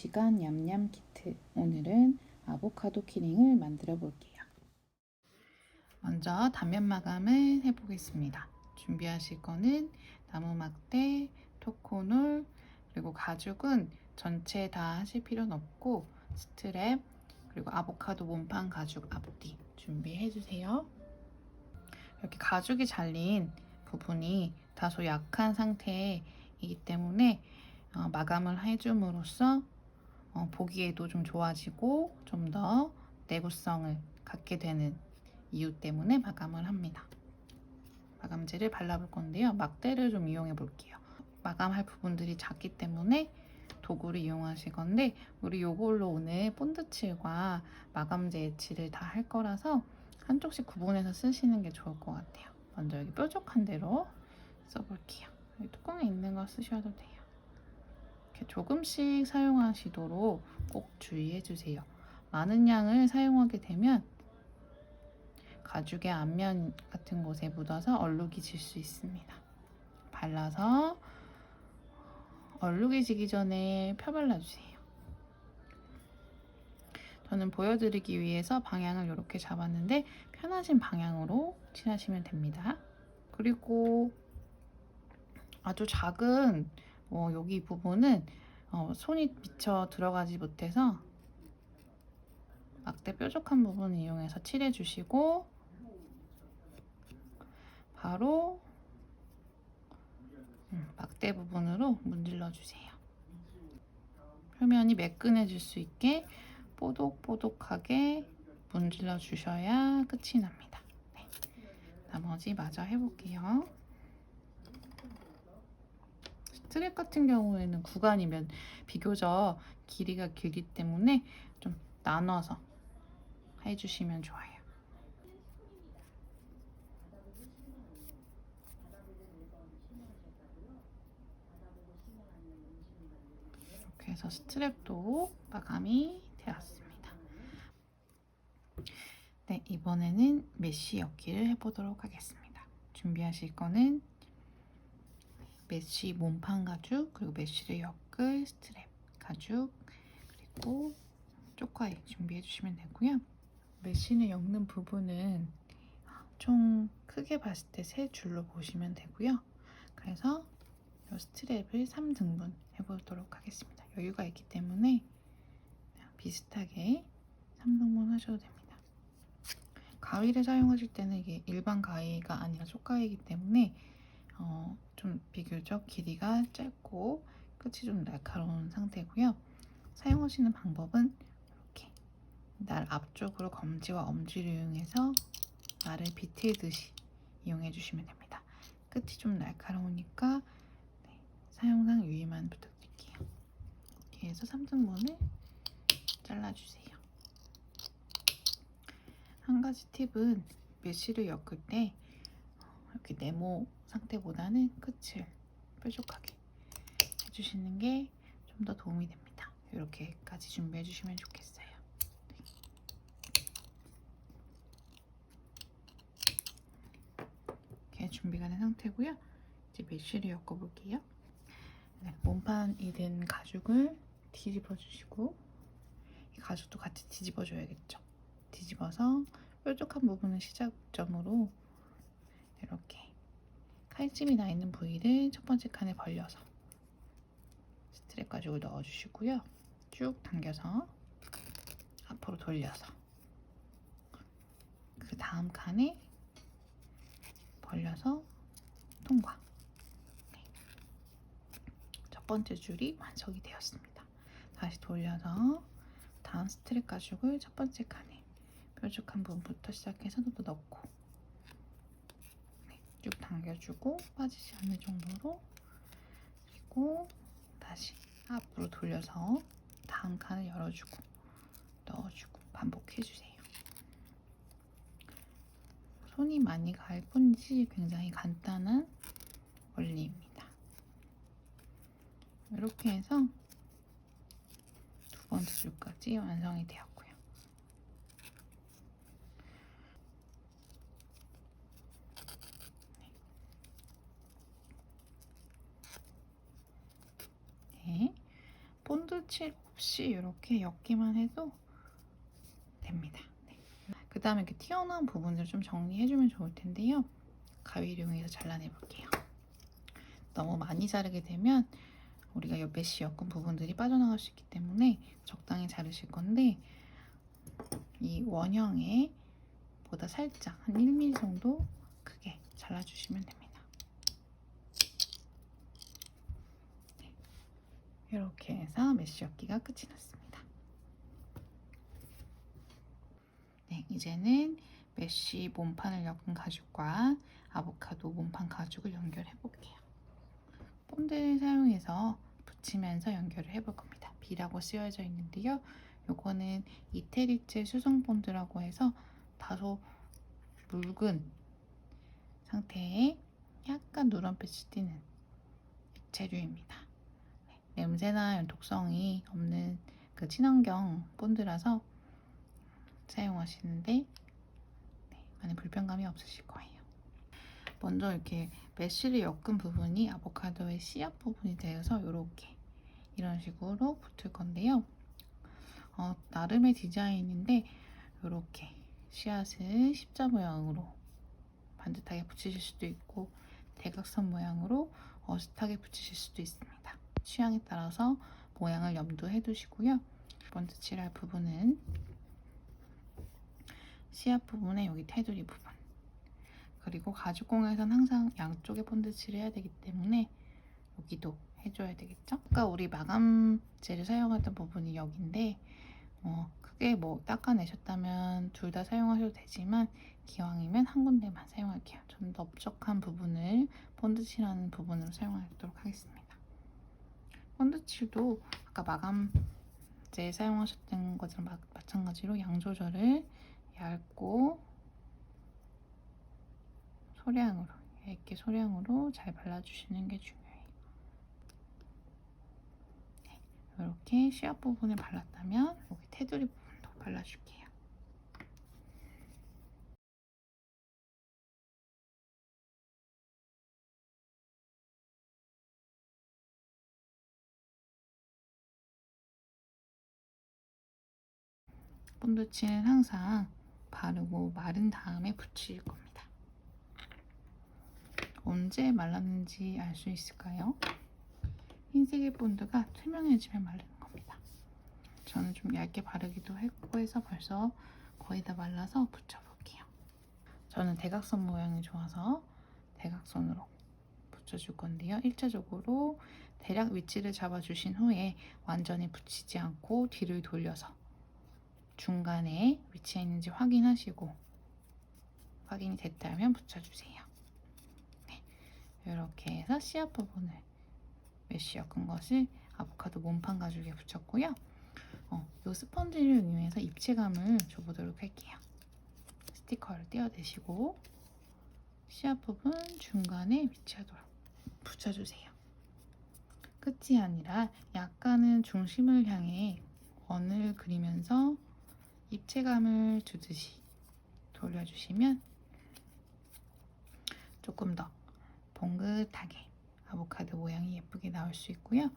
24시간 냠냠 키트. 오늘은 아보카도 키링을 만들어 볼게요. 먼저 단면 마감을 해보겠습니다. 준비하실 거는 나무 막대, 토코놀, 그리고 가죽은 전체 다 하실 필요는 없고 스트랩, 그리고 아보카도 몸판 가죽 앞뒤 준비해 주세요. 이렇게 가죽이 잘린 부분이 다소 약한 상태이기 때문에 마감을 해줌으로써 보기에도 좀 좋아지고 좀 더 내구성을 갖게 되는 이유 때문에 마감을 합니다. 마감제를 발라볼 건데요. 막대를 좀 이용해 볼게요. 마감할 부분들이 작기 때문에 도구를 이용하실 건데 우리 요걸로 오늘 본드칠과 마감제 칠을 다 할 거라서 한쪽씩 구분해서 쓰시는 게 좋을 것 같아요. 먼저 여기 뾰족한 대로 써볼게요. 여기 뚜껑에 있는 거 쓰셔도 돼요. 이렇게 조금씩 사용하시도록 꼭 주의해 주세요. 많은 양을 사용하게 되면 가죽의 앞면 같은 곳에 묻어서 얼룩이 질 수 있습니다. 발라서 얼룩이 지기 전에 펴발라주세요. 저는 보여드리기 위해서 방향을 이렇게 잡았는데 편하신 방향으로 칠하시면 됩니다. 그리고 아주 작은 여기 부분은 손이 미처 들어가지 못해서 막대 뾰족한 부분을 이용해서 칠해주시고 바로 막대 부분으로 문질러 주세요. 표면이 매끈해질 수 있게 뽀독뽀독하게 문질러 주셔야 끝이 납니다. 네. 나머지 마저 해볼게요. 스트랩 같은 경우에는 구간이면 비교적 길이가 길기 때문에 좀 나눠서 해주시면 좋아요. 이렇게 해서 스트랩도 마감이 되었습니다. 네, 이번에는 메쉬 엮기를 해보도록 하겠습니다. 준비하실 거는 메쉬 몸판 가죽, 그리고 메쉬를 엮을 스트랩 가죽, 그리고 쪽과일 준비해 주시면 되고요. 메쉬를 엮는 부분은 총 크게 봤을 때 3줄로 보시면 되고요. 그래서 이 스트랩을 3등분 해보도록 하겠습니다. 여유가 있기 때문에 비슷하게 3등분 하셔도 됩니다. 가위를 사용하실 때는 이게 일반 가위가 아니라 쪽가위이기 때문에 좀 비교적 길이가 짧고 끝이 좀 날카로운 상태고요. 사용하시는 방법은 이렇게 날 앞쪽으로 검지와 엄지를 이용해서 날을 비틀듯이 이용해 주시면 됩니다. 끝이 좀 날카로우니까 사용상 유의만 부탁드릴게요. 이렇게 해서 3등분을 잘라주세요. 한 가지 팁은 메쉬를 엮을 때 이렇게 네모 상태보다는 끝을 뾰족하게 해주시는 게 좀 더 도움이 됩니다. 이렇게까지 준비해 주시면 좋겠어요. 이렇게 준비가 된 상태고요. 이제 메쉬를 엮어볼게요. 네, 몸판이 된 가죽을 뒤집어 주시고 이 가죽도 같이 뒤집어 줘야겠죠. 뒤집어서 뾰족한 부분을 시작점으로 이렇게 칼집이 나 있는 부위를 첫 번째 칸에 벌려서 스트랩 가죽을 넣어주시고요. 쭉 당겨서 앞으로 돌려서 그 다음 칸에 벌려서 통과. 네. 첫 번째 줄이 완성이 되었습니다. 다시 돌려서 다음 스트랩 가죽을 첫 번째 칸에 뾰족한 부분부터 시작해서 또 넣고 쭉 당겨주고 빠지지 않을 정도로, 그리고 다시 앞으로 돌려서 다음 칸을 열어주고 넣어주고 반복해주세요. 손이 많이 갈 뿐이지 굉장히 간단한 원리입니다. 이렇게 해서 두 번째 줄까지 완성이 되었고요. 본드칠 없이 이렇게 엮기만 해도 됩니다. 네. 그 다음에 이렇게 튀어나온 부분들을 좀 정리해주면 좋을 텐데요. 가위를 이용해서 잘라내볼게요. 너무 많이 자르게 되면 우리가 메쉬 엮은 부분들이 빠져나갈 수 있기 때문에 적당히 자르실 건데, 이 원형에 보다 살짝 한 1mm 정도 크게 잘라주시면 됩니다. 네. 이렇게 해서 메쉬 엮기가 끝이 났습니다. 네, 이제는 메쉬 몸판을 엮은 가죽과 아보카도 몸판 가죽을 연결해 볼게요. 본드를 사용해서 붙이면서 연결을 해볼 겁니다. B라고 쓰여져 있는데요. 요거는 이태리제 수성 본드라고 해서 다소 묽은 상태에 약간 누런빛이 띄는 액체류입니다. 네, 냄새나 독성이 없는 그 친환경 본드라서 사용하시는데 많은 불편감이 없으실 거예요. 먼저 이렇게 메쉬를 엮은 부분이 아보카도의 씨앗 부분이 되어서 이렇게 이런 식으로 붙을 건데요. 나름의 디자인인데 이렇게 씨앗을 십자 모양으로 반듯하게 붙이실 수도 있고 대각선 모양으로 어슷하게 붙이실 수도 있습니다. 취향에 따라서 모양을 염두해 두시고요. 번트 칠할 부분은 씨앗 부분에 여기 테두리 부분, 그리고 가죽공예에선 항상 양쪽에 본드칠을 해야 되기 때문에 여기도 해줘야 되겠죠? 아까 우리 마감젤을 사용했던 부분이 여기인데 크게 닦아내셨다면 둘 다 사용하셔도 되지만 기왕이면 한 군데만 사용할게요. 좀 넓적한 부분을 본드칠하는 부분으로 사용하도록 하겠습니다. 본드칠도 아까 마감젤 사용하셨던 것처럼 마찬가지로 양 조절을 얇고 소량으로, 얇게 소량으로 잘 발라주시는 게 중요해요. 네, 이렇게 씨앗 부분을 발랐다면 여기 테두리 부분도 발라줄게요. 본드칠은 항상 바르고 마른 다음에 붙일 겁니다. 언제 말랐는지 알 수 있을까요? 흰색의 본드가 투명해지면 마르는 겁니다. 저는 좀 얇게 바르기도 했고 해서 벌써 거의 다 말라서 붙여볼게요. 저는 대각선 모양이 좋아서 대각선으로 붙여줄 건데요. 1차적으로 대략 위치를 잡아주신 후에 완전히 붙이지 않고 뒤를 돌려서 중간에 위치해 있는지 확인하시고 확인이 됐다면 붙여주세요. 네, 이렇게 해서 씨앗 부분을 메쉬 엮은 것을 아보카도 몸판 가죽에 붙였고요. 이 스펀지를 이용해서 입체감을 줘보도록 할게요. 스티커를 떼어내시고 씨앗 부분 중간에 위치하도록 붙여주세요. 끝이 아니라 약간은 중심을 향해 원을 그리면서 입체감을 주듯이 돌려주시면 조금 더 봉긋하게 아보카도 모양이 예쁘게 나올 수 있고요.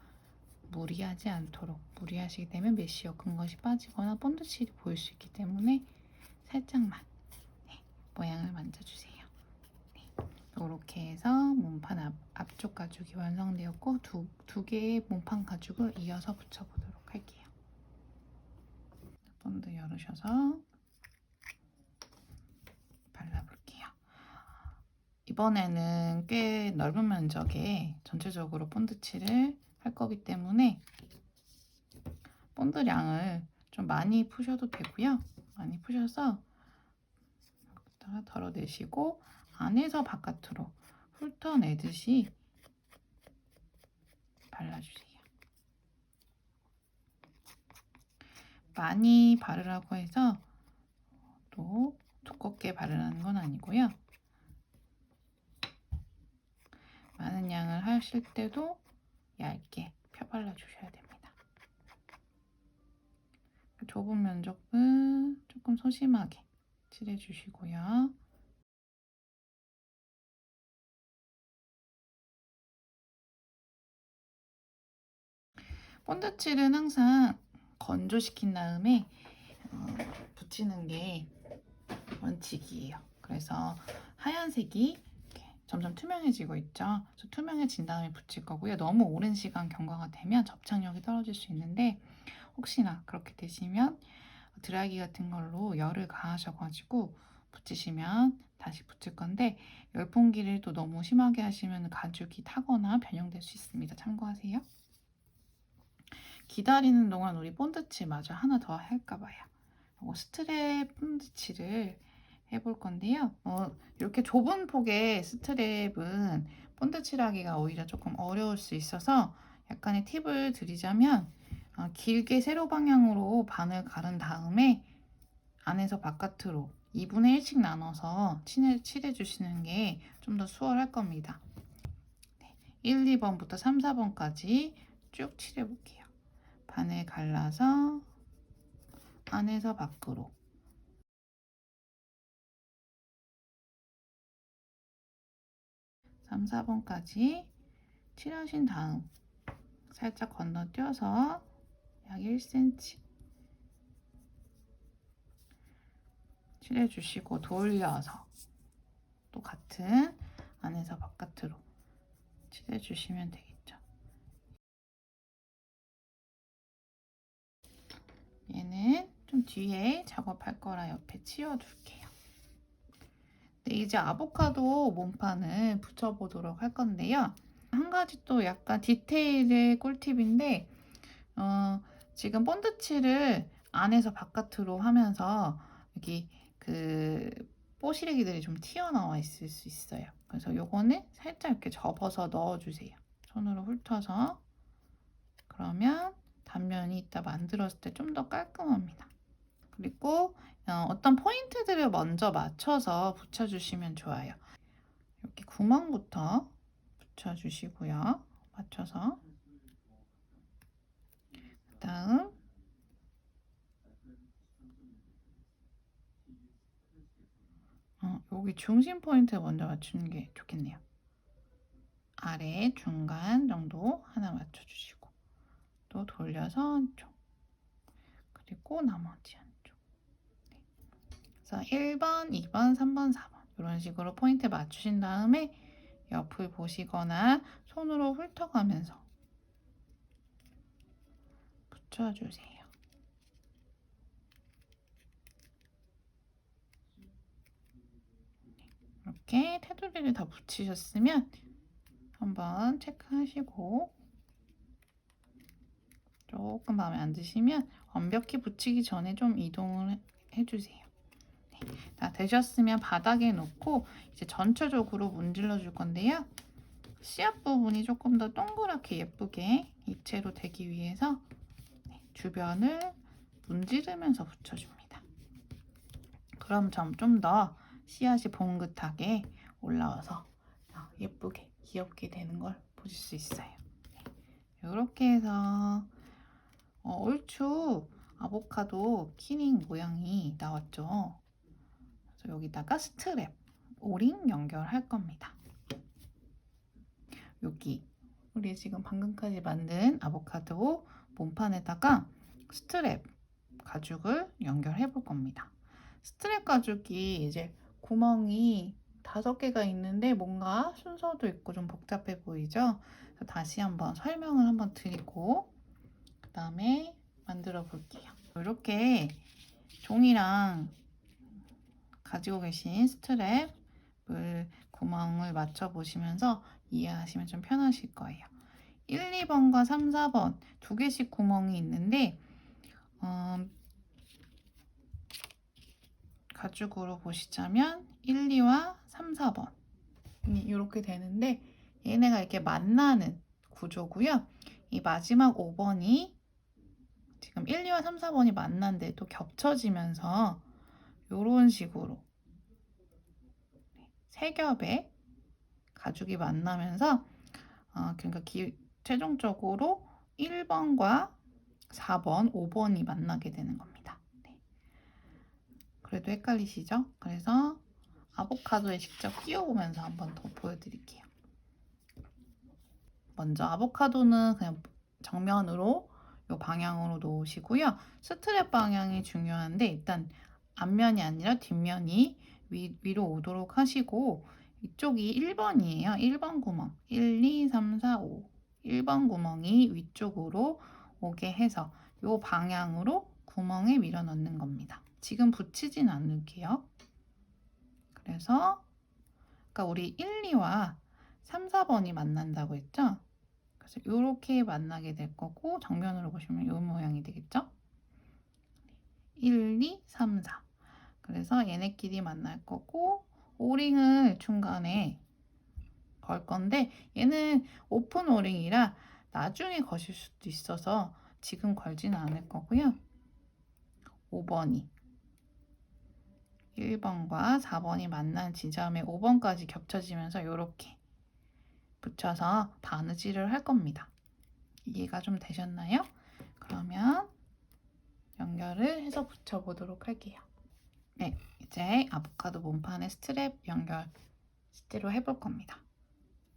무리하지 않도록, 무리하시게 되면 메쉬 엮은 것이 빠지거나 본드칠이 보일 수 있기 때문에 살짝만 모양을 만져주세요. 이렇게 해서 몸판 앞쪽 가죽이 완성되었고 두 개의 몸판 가죽을 이어서 붙여보도록 할게요. 본드 열으셔서 발라볼게요. 이번에는 꽤 넓은 면적에 전체적으로 본드칠을 할 거기 때문에 본드량을 좀 많이 푸셔도 되고요. 많이 푸셔서 여기다가 덜어내시고 안에서 바깥으로 훑어내듯이 발라주세요. 많이 바르라고 해서 또 두껍게 바르는 건 아니고요. 많은 양을 하실 때도 얇게 펴발라 주셔야 됩니다. 좁은 면적은 조금 소심하게 칠해 주시고요. 본드칠은 항상 건조시킨 다음에 붙이는 게 원칙이에요. 그래서 하얀색이 이렇게 점점 투명해지고 있죠. 그래서 투명해진 다음에 붙일 거고요. 너무 오랜 시간 경과가 되면 접착력이 떨어질 수 있는데 혹시나 그렇게 되시면 드라이기 같은 걸로 열을 가하셔가지고 붙이시면 다시 붙일 건데 열풍기를 또 너무 심하게 하시면 가죽이 타거나 변형될 수 있습니다. 참고하세요. 기다리는 동안 우리 본드칠 마저 하나 더 할까 봐요. 이거 스트랩 본드칠을 해볼 건데요. 이렇게 좁은 폭의 스트랩은 본드칠하기가 오히려 조금 어려울 수 있어서 약간의 팁을 드리자면 길게 세로 방향으로 반을 가른 다음에 안에서 바깥으로 2분의 1씩 나눠서 칠해 주시는 게 좀 더 수월할 겁니다. 1, 2번부터 3, 4번까지 쭉 칠해 볼게요. 반을 갈라서 안에서 밖으로 3, 4번까지 칠하신 다음 살짝 건너뛰어서 약 1cm 칠해주시고 돌려서 또 같은 안에서 바깥으로 칠해주시면 되겠죠. 얘는 좀 뒤에 작업할 거라 옆에 치워둘게요. 네, 이제 아보카도 몸판을 붙여보도록 할 건데요. 한 가지 또 약간 디테일의 꿀팁인데 지금 본드칠을 안에서 바깥으로 하면서 여기 그 뽀시래기들이 좀 튀어나와 있을 수 있어요. 그래서 요거는 살짝 이렇게 접어서 넣어주세요. 손으로 훑어서. 그러면 단면이 이따 만들었을 때 좀 더 깔끔합니다. 그리고 어떤 포인트들을 먼저 맞춰서 붙여주시면 좋아요. 이렇게 구멍부터 붙여주시고요. 맞춰서. 그다음 여기 중심 포인트 먼저 맞추는 게 좋겠네요. 아래 중간 정도 하나 맞춰주시고 또 돌려서 한쪽 그리고 나머지 한쪽. 네. 그래서 1번, 2번, 3번, 4번 이런 식으로 포인트 맞추신 다음에 옆을 보시거나 손으로 훑어가면서 붙여주세요. 이렇게 테두리를 다 붙이셨으면 한번 체크하시고 조금 마음에 안 드시면 완벽히 붙이기 전에 좀 이동을 해주세요. 네, 다 되셨으면 바닥에 놓고 이제 전체적으로 문질러 줄 건데요. 씨앗 부분이 조금 더 동그랗게 예쁘게 입체로 되기 위해서 주변을 문지르면서 붙여줍니다. 그럼 좀 더 씨앗이 봉긋하게 올라와서 예쁘게 귀엽게 되는 걸 보실 수 있어요. 이렇게 해서 얼추 아보카도 키링 모양이 나왔죠. 그래서 여기다가 스트랩, 오링 연결할 겁니다. 여기 우리 지금 방금까지 만든 아보카도 몸판에다가 스트랩 가죽을 연결해 볼 겁니다. 스트랩 가죽이 이제 구멍이 5개가 있는데 뭔가 순서도 있고 좀 복잡해 보이죠? 그래서 다시 한번 설명을 한번 드리고 그 다음에 만들어 볼게요. 이렇게 종이랑 가지고 계신 스트랩을 구멍을 맞춰 보시면서 이해하시면 좀 편하실 거예요. 1, 2번과 3, 4번 두 개씩 구멍이 있는데 가죽으로 보시자면 1, 2와 3, 4번 이렇게 되는데 얘네가 이렇게 만나는 구조고요. 이 마지막 5번이 지금 1, 2와 3, 4번이 만난데 또 겹쳐지면서 이런 식으로 세 겹의 가죽이 만나면서 그러니까 최종적으로 1번과 4번, 5번이 만나게 되는 겁니다. 네. 그래도 헷갈리시죠? 그래서 아보카도에 직접 끼워보면서 한번 더 보여드릴게요. 먼저 아보카도는 그냥 정면으로 이 방향으로 놓으시고요. 스트랩 방향이 중요한데 일단 앞면이 아니라 뒷면이 위로 오도록 하시고 이쪽이 1번이에요. 1번 구멍 1, 2, 3, 4, 5 1번 구멍이 위쪽으로 오게 해서 이 방향으로 구멍에 밀어 넣는 겁니다. 지금 붙이진 않을게요. 그래서 아까 우리 1, 2와 3, 4번이 만난다고 했죠? 그래서 이렇게 만나게 될 거고 정면으로 보시면 이 모양이 되겠죠? 1, 2, 3, 4 그래서 얘네끼리 만날 거고 오링을 중간에 걸 건데 얘는 오픈 오링이라 나중에 거실 수도 있어서 지금 걸지는 않을 거고요. 5번이 1번과 4번이 만난 지점에 5번까지 겹쳐지면서 이렇게 붙여서 바느질을 할 겁니다. 이해가 좀 되셨나요? 그러면 연결을 해서 붙여보도록 할게요. 네, 이제 아보카도 몸판에 스트랩 연결 실제로 해볼 겁니다.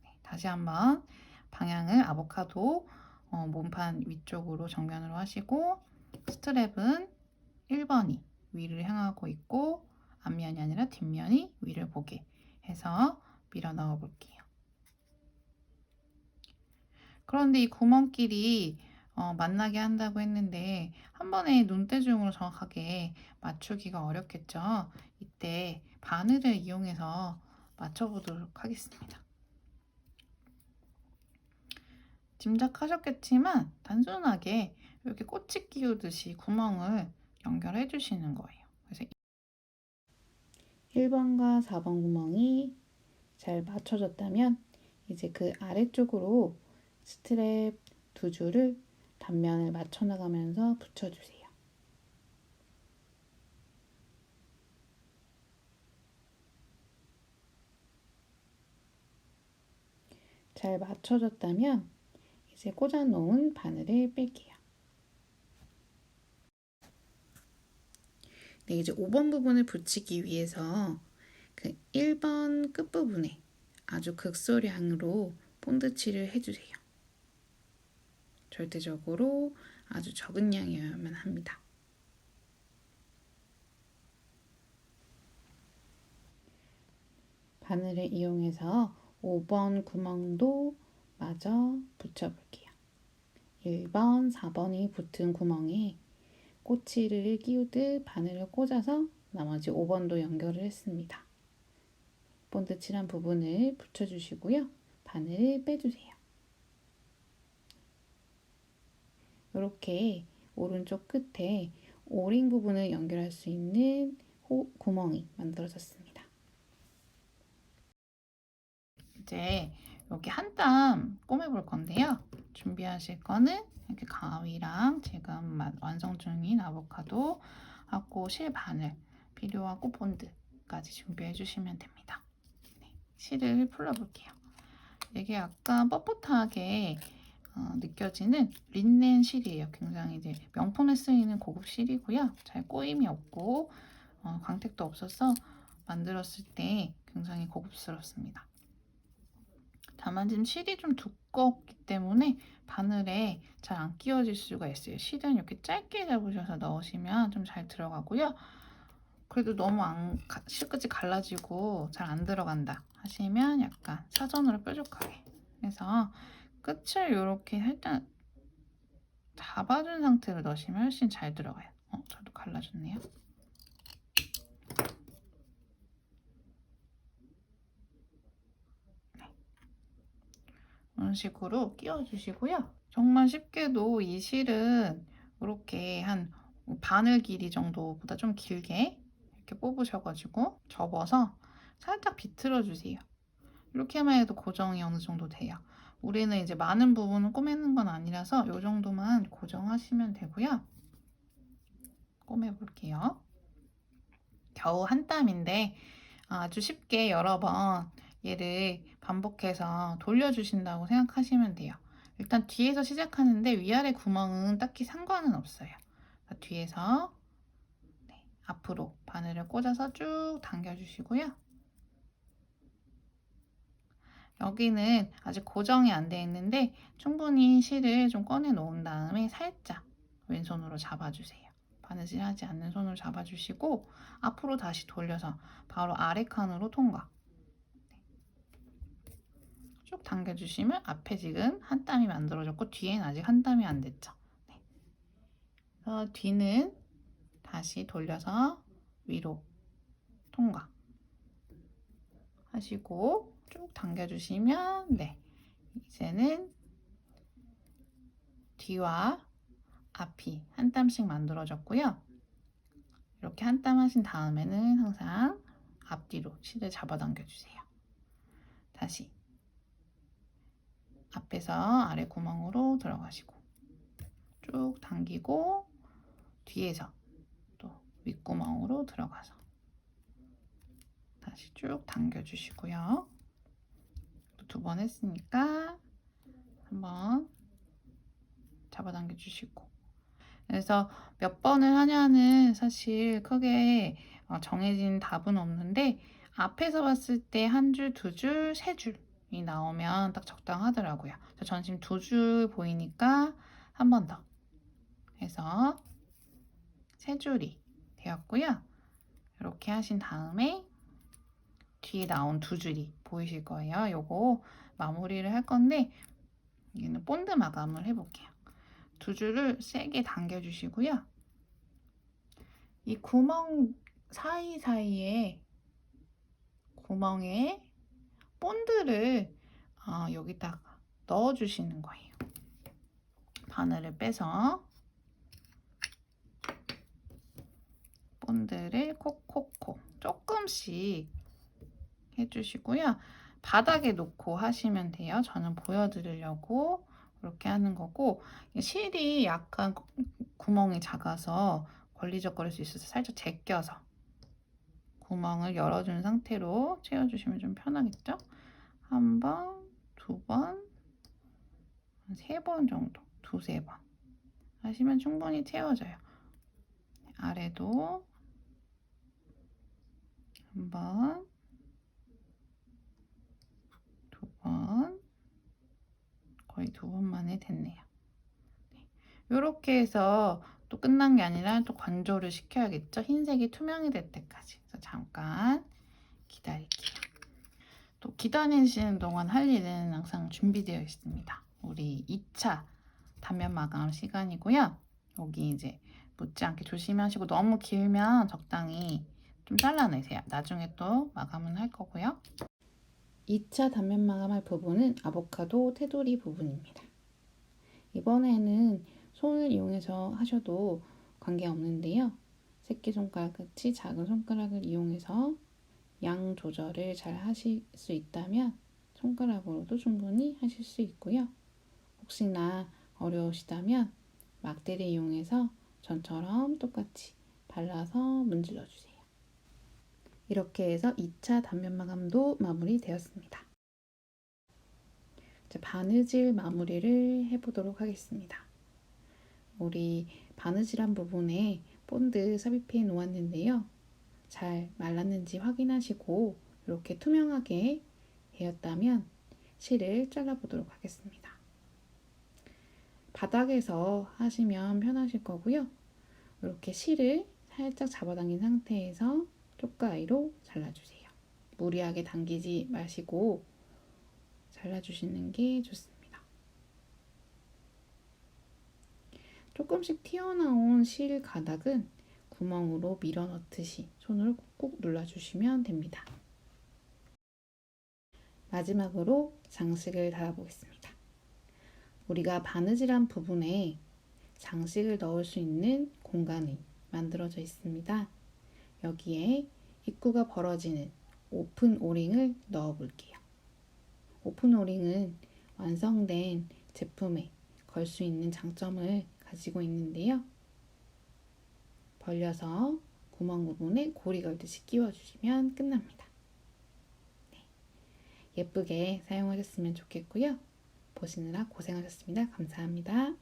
네, 다시 한번 방향을 아보카도 몸판 위쪽으로 정면으로 하시고 스트랩은 1번이 위를 향하고 있고 앞면이 아니라 뒷면이 위를 보게 해서 밀어 넣어 볼게요. 그런데 이 구멍끼리 만나게 한다고 했는데 한 번에 눈대중으로 정확하게 맞추기가 어렵겠죠. 이때 바늘을 이용해서 맞춰보도록 하겠습니다. 짐작하셨겠지만 단순하게 이렇게 꼬치 끼우듯이 구멍을 연결해 주시는 거예요. 그래서 1번과 4번 구멍이 잘 맞춰졌다면 이제 그 아래쪽으로 스트랩 두 줄을 단면을 맞춰 나가면서 붙여주세요. 잘 맞춰졌다면 이제 꽂아놓은 바늘을 뺄게요. 네, 이제 5번 부분을 붙이기 위해서 그 1번 끝부분에 아주 극소량으로 본드칠을 해주세요. 절대적으로 아주 적은 양이어야만 합니다. 바늘을 이용해서 5번 구멍도 마저 붙여볼게요. 1번, 4번이 붙은 구멍에 꼬치를 끼우듯 바늘을 꽂아서 나머지 5번도 연결을 했습니다. 본드 칠한 부분을 붙여주시고요. 바늘을 빼주세요. 이렇게 오른쪽 끝에 오링 부분을 연결할 수 있는 구멍이 만들어졌습니다. 이제 여기 한 땀 꼬매볼 건데요. 준비하실 거는 이렇게 가위랑 지금 완성 중인 아보카도 하고 실 바늘 필요하고 본드까지 준비해 주시면 됩니다. 네, 실을 풀어볼게요. 이게 약간 뻣뻣하게 느껴지는 린넨 실이에요. 굉장히 이제 명품에 쓰이는 고급 실이고요. 잘 꼬임이 없고 광택도 없어서 만들었을 때 굉장히 고급스럽습니다. 다만 지금 실이 좀 두껍기 때문에 바늘에 잘 안 끼워질 수가 있어요. 실은 이렇게 짧게 잡으셔서 넣으시면 좀 잘 들어가고요. 그래도 너무 실끝이 갈라지고 잘 안 들어간다 하시면 약간 사선으로 뾰족하게 해서 끝을 이렇게 살짝 잡아준 상태로 넣으시면 훨씬 잘 들어가요. 저도 갈라졌네요. 이런 식으로 끼워주시고요. 정말 쉽게도 이 실은 이렇게 한 바늘 길이 정도보다 좀 길게 이렇게 뽑으셔가지고 접어서 살짝 비틀어 주세요. 이렇게만 해도 고정이 어느 정도 돼요. 우리는 이제 많은 부분을 꼬매는 건 아니라서 이 정도만 고정하시면 되고요. 꼬매볼게요. 겨우 한 땀인데 아주 쉽게 여러 번 얘를 반복해서 돌려주신다고 생각하시면 돼요. 일단 뒤에서 시작하는데 위아래 구멍은 딱히 상관은 없어요. 뒤에서 앞으로 바늘을 꽂아서 쭉 당겨주시고요. 여기는 아직 고정이 안 돼 있는데 충분히 실을 좀 꺼내 놓은 다음에 살짝 왼손으로 잡아주세요. 바느질 하지 않는 손으로 잡아주시고 앞으로 다시 돌려서 바로 아래 칸으로 통과. 쭉 당겨주시면 앞에 지금 한 땀이 만들어졌고 뒤에는 아직 한 땀이 안 됐죠. 네. 그래서 뒤는 다시 돌려서 위로 통과 하시고 쭉 당겨주시면 네, 이제는 뒤와 앞이 한 땀씩 만들어졌고요. 이렇게 한 땀 하신 다음에는 항상 앞뒤로 실을 잡아당겨 주세요. 다시 앞에서 아래 구멍으로 들어가시고 쭉 당기고 뒤에서 또 윗구멍으로 들어가서 다시 쭉 당겨 주시고요. 두 번 했으니까 한번 잡아당겨 주시고, 그래서 몇 번을 하냐는 사실 크게 정해진 답은 없는데 앞에서 봤을 때 한 줄, 두 줄, 세 줄이 나오면 딱 적당하더라고요. 전 지금 두 줄 보이니까 한 번 더 해서 세 줄이 되었고요. 이렇게 하신 다음에 뒤에 나온 두 줄이 보이실 거예요. 요거 마무리를 할 건데 여기는 본드 마감을 해볼게요. 두 줄을 세게 당겨주시고요. 이 구멍 사이사이에 구멍에 본드를 여기다가 넣어주시는 거예요. 바늘을 빼서 본드를 콕콕콕 조금씩 해주시고요. 바닥에 놓고 하시면 돼요. 저는 보여드리려고 이렇게 하는 거고, 실이 약간 구멍이 작아서 걸리적거릴 수 있어서 살짝 제껴서 구멍을 열어준 상태로 채워주시면 좀 편하겠죠? 한 번, 두 번, 세 번 정도, 두세 번 하시면 충분히 채워져요. 아래도 한 번, 두 번, 거의 두 번만에 됐네요. 이렇게 해서 또 끝난 게 아니라 또 건조를 시켜야겠죠? 흰색이 투명이 될 때까지. 그래서 잠깐 기다릴게요. 또 기다리시는 동안 할 일은 항상 준비되어 있습니다. 우리 2차 단면 마감 시간이고요. 여기 이제 묻지 않게 조심하시고 너무 길면 적당히 좀 잘라내세요. 나중에 또 마감은 할 거고요. 2차 단면 마감할 부분은 아보카도 테두리 부분입니다. 이번에는 손을 이용해서 하셔도 관계없는데요. 새끼손가락 끝이 작은 손가락을 이용해서 양 조절을 잘 하실 수 있다면 손가락으로도 충분히 하실 수 있고요. 혹시나 어려우시다면 막대를 이용해서 전처럼 똑같이 발라서 문질러 주세요. 이렇게 해서 2차 단면 마감도 마무리되었습니다. 이제 바느질 마무리를 해보도록 하겠습니다. 우리 바느질한 부분에 본드 삽입해 놓았는데요. 잘 말랐는지 확인하시고 이렇게 투명하게 되었다면 실을 잘라보도록 하겠습니다. 바닥에서 하시면 편하실 거고요. 이렇게 실을 살짝 잡아당긴 상태에서 쪽가위로 잘라주세요. 무리하게 당기지 마시고 잘라주시는 게 좋습니다. 조금씩 튀어나온 실 가닥은 구멍으로 밀어 넣듯이 손으로 꾹꾹 눌러주시면 됩니다. 마지막으로 장식을 달아보겠습니다. 우리가 바느질한 부분에 장식을 넣을 수 있는 공간이 만들어져 있습니다. 여기에 입구가 벌어지는 오픈 오링을 넣어 볼게요. 오픈 오링은 완성된 제품에 걸 수 있는 장점을 가지고 있는데요. 벌려서 구멍 부분에 고리 걸듯이 끼워주시면 끝납니다. 네. 예쁘게 사용하셨으면 좋겠고요. 보시느라 고생하셨습니다. 감사합니다.